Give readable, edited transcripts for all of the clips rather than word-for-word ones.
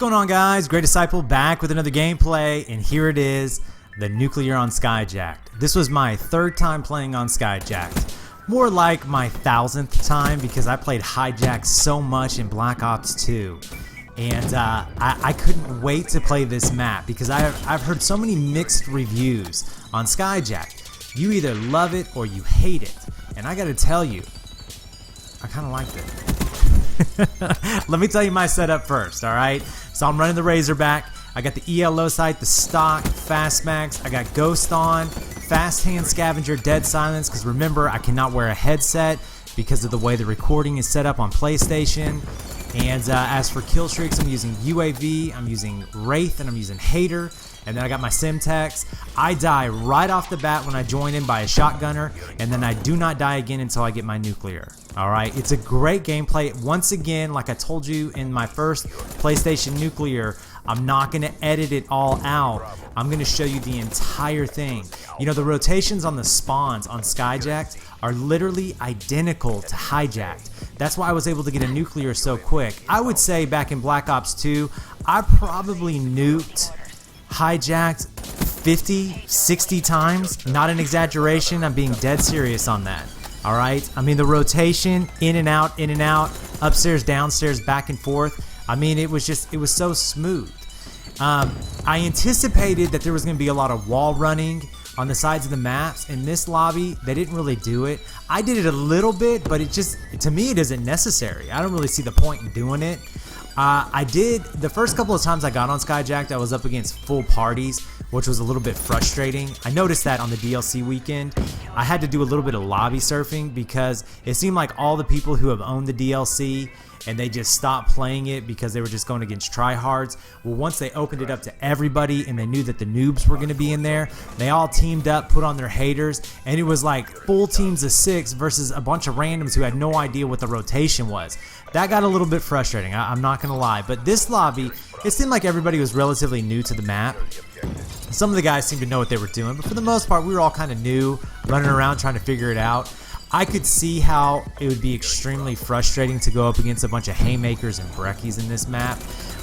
going on, guys? Great Disciple back with another gameplay, and here it is, the Nuclear on Skyjacked. This was my third time playing on Skyjacked. More like my 1000th time because I played Hijacked so much in Black Ops 2. And I couldn't wait to play this map because I've heard so many mixed reviews on Skyjacked. You either love it or you hate it. And I gotta tell you, I kinda liked it. Let me tell you my setup first, alright? So I'm running the Razorback. I got the ELO sight, the stock, fast max. I got Ghost on, fast hand scavenger, dead silence, because remember, I cannot wear a headset because of the way the recording is set up on PlayStation. And as for kill streaks, I'm using UAV, I'm using Wraith, and I'm using Hater. And then I got my Simtex. I die right off the bat when I join in by a shotgunner, and then I do not die again until I get my nuclear. Alright, it's a great gameplay. Once again, like I told you in my first PlayStation Nuclear, I'm not going to edit it all out. I'm going to show you the entire thing. You know, the rotations on the spawns on Skyjacked are literally identical to Hijacked. That's why I was able to get a nuclear so quick. I would say back in Black Ops 2, I probably nuked Hijacked 50, 60 times. Not an exaggeration. I'm being dead serious on that. Alright? I mean, the rotation, in and out, upstairs, downstairs, back and forth. I mean, it was so smooth. I anticipated that there was going to be a lot of wall running on the sides of the maps. In this lobby, they didn't really do it. I did it a little bit, but to me, it isn't necessary. I don't really see the point in doing it. I did, the first couple of times I got on Skyjacked, I was up against full parties, which was a little bit frustrating. I noticed that on the DLC weekend. I had to do a little bit of lobby surfing because it seemed like all the people who have owned the DLC and they just stopped playing it because they were just going against tryhards. Well, once they opened it up to everybody and they knew that the noobs were going to be in there, they all teamed up, put on their haters, and it was like full teams of 6 versus a bunch of randoms who had no idea what the rotation was. That got a little bit frustrating, I'm not going to lie. But this lobby, it seemed like everybody was relatively new to the map. Some of the guys seemed to know what they were doing, but for the most part, we were all kind of new, running around trying to figure it out. I could see how it would be extremely frustrating to go up against a bunch of haymakers and breckies in this map.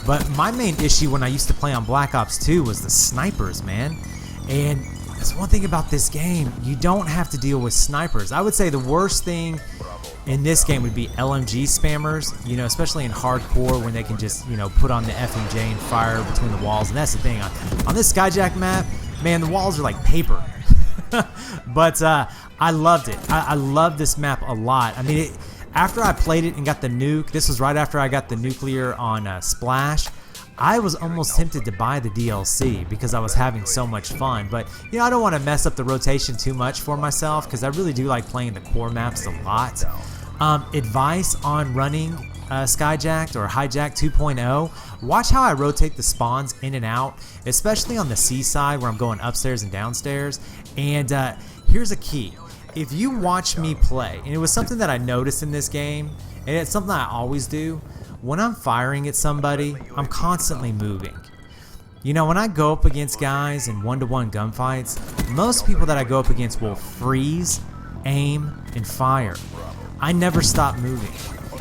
But my main issue when I used to play on Black Ops 2 was the snipers, man. And that's one thing about this game, you don't have to deal with snipers. I would say the worst thing in this game would be LMG spammers, you know, especially in hardcore when they can just, you know, put on the FMJ and fire between the walls. And that's the thing, on this Skyjack map, man, the walls are like paper. But I loved it. I loved this map a lot. I mean, after I played it and got the nuke, this was right after I got the nuclear on Splash, I was almost tempted to buy the DLC because I was having so much fun. But, you know, I don't want to mess up the rotation too much for myself because I really do like playing the core maps a lot. Advice on running Skyjacked or Hijacked 2.0, watch how I rotate the spawns in and out, especially on the seaside where I'm going upstairs and downstairs. And here's a key. If you watch me play, and it was something that I noticed in this game, and it's something I always do, when I'm firing at somebody, I'm constantly moving. You know, when I go up against guys in one-to-one gunfights, most people that I go up against will freeze, aim, and fire. I never stop moving.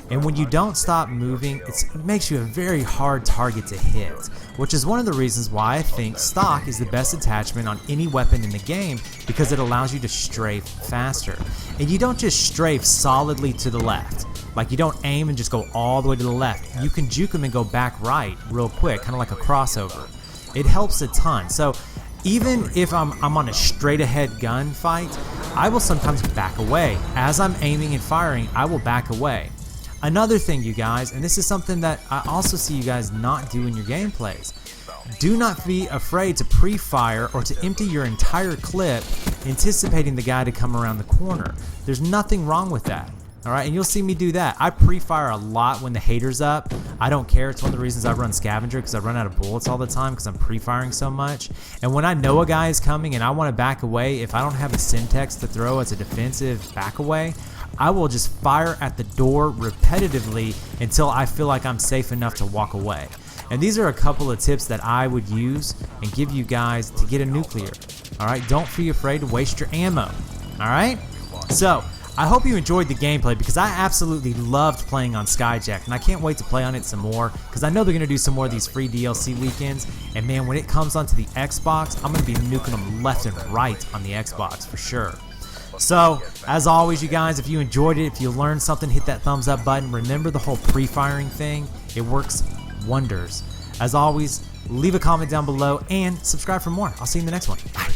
And when you don't stop moving, it makes you a very hard target to hit, which is one of the reasons why I think stock is the best attachment on any weapon in the game because it allows you to strafe faster. And you don't just strafe solidly to the left. Like, you don't aim and just go all the way to the left. You can juke them and go back right real quick, kind of like a crossover. It helps a ton. So even if I'm on a straight ahead gunfight, I will sometimes back away. As I'm aiming and firing, I will back away. Another thing, you guys, and this is something that I also see you guys not do in your gameplays. Do not be afraid to pre-fire or to empty your entire clip anticipating the guy to come around the corner. There's nothing wrong with that. Alright, and you'll see me do that. I pre-fire a lot when the hater's up. I don't care. It's one of the reasons I run scavenger because I run out of bullets all the time because I'm pre-firing so much. And when I know a guy is coming and I want to back away, if I don't have a Syntex to throw as a defensive back away, I will just fire at the door repetitively until I feel like I'm safe enough to walk away. And these are a couple of tips that I would use and give you guys to get a nuclear. Alright, don't be afraid to waste your ammo. Alright? So, I hope you enjoyed the gameplay because I absolutely loved playing on Skyjacked, and I can't wait to play on it some more because I know they're going to do some more of these free DLC weekends, and man, when it comes onto the Xbox, I'm going to be nuking them left and right on the Xbox for sure. So, as always, you guys, if you enjoyed it, if you learned something, hit that thumbs up button. Remember the whole pre-firing thing? It works wonders. As always, leave a comment down below and subscribe for more. I'll see you in the next one. Bye.